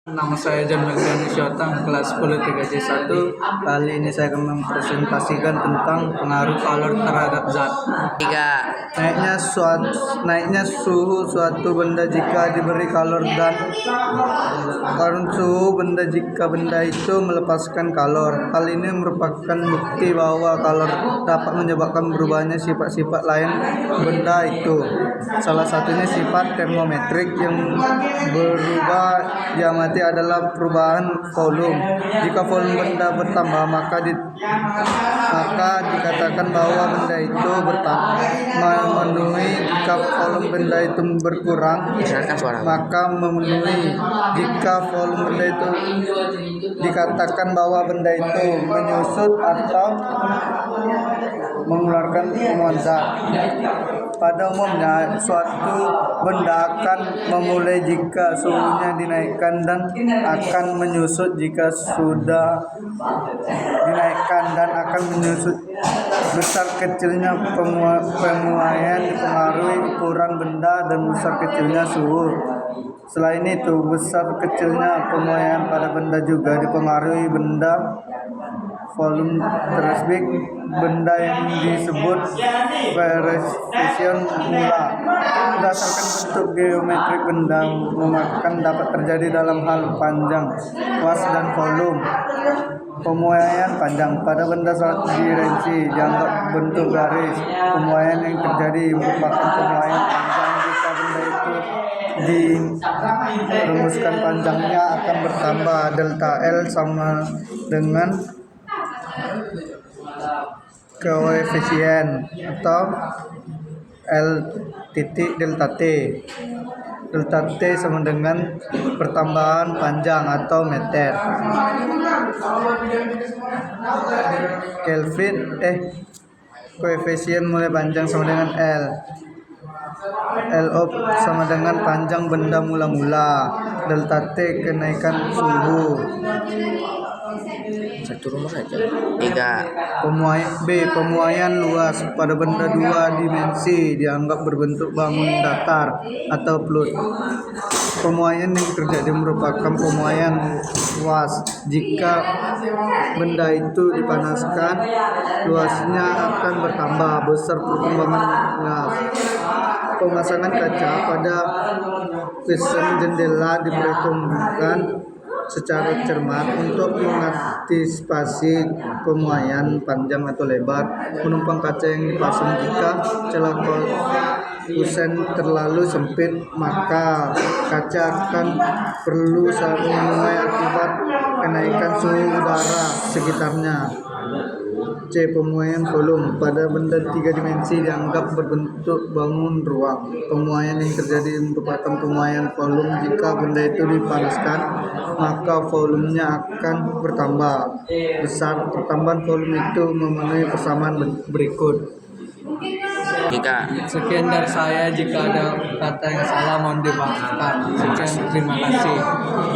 Nama saya John Melkiani Syotang, kelas 10 3J1. Kali ini saya akan mempresentasikan tentang pengaruh kalor terhadap zat. 3. Naiknya suhu suatu benda jika diberi kalor dan turun suhu benda jika benda itu melepaskan kalor. Hal ini merupakan bukti bahwa kalor dapat menyebabkan berubahnya sifat-sifat lain benda itu. Salah satunya sifat termometrik yang berubah diamati adalah perubahan volume. Jika volume benda bertambah maka dikatakan bahwa benda itu memenuhi. Jika volume benda itu berkurang maka memenuhi. Jika volume benda itu dikatakan bahwa benda itu menyusut atau mengeluarkan temuan zat. Pada umumnya suatu benda akan memulai jika suhunya dinaikkan dan akan menyusut jika sudah dinaikkan dan akan menyusut. Besar kecilnya pemuaian dipengaruhi ukuran benda dan besar kecilnya suhu. Selain itu, besar kecilnya pemuaian pada benda juga dipengaruhi benda volume tersebut. Benda yang disebut variation mula berdasarkan bentuk geometrik benda memakan dapat terjadi dalam hal panjang, luas dan volume. Pemuaian panjang pada benda saat dimensi dianggap bentuk garis. Pemuaian yang terjadi merupakan pemuaian panjang jika benda itu dirumuskan panjangnya akan bertambah. Delta L sama dengan koefisien atau L titik delta T. Delta T sama dengan pertambahan panjang atau meter. Kelvin koefisien mulai panjang sama dengan L. LO sama dengan panjang benda mula-mula. Delta T kenaikan suhu. Satu rumah saja. 3. Pemuaian luas pada benda dua dimensi dianggap berbentuk bangun datar atau fluid. Pemuaian yang terjadi merupakan pemuaian luas. Jika benda itu dipanaskan, luasnya akan bertambah besar perkembangannya. Pemasangan kaca pada pisang jendela diperhitungkan secara cermat untuk mengantisipasi pemuaian panjang atau lebar penumpang kaca yang dipasang. Jika celah kusen terlalu sempit maka kaca akan perlu memuai akibat kenaikan suhu udara sekitarnya. C. Pemuaian volume pada benda tiga dimensi dianggap berbentuk bangun ruang. Pemuaian yang terjadi merupakan pemuaian volume. Jika benda itu dipanaskan maka volumenya akan bertambah besar. Pertambahan volume itu memenuhi persamaan berikut. 3. Sekian dari saya, jika ada kata yang salah mohon dimaafkan. Sekian, terima kasih.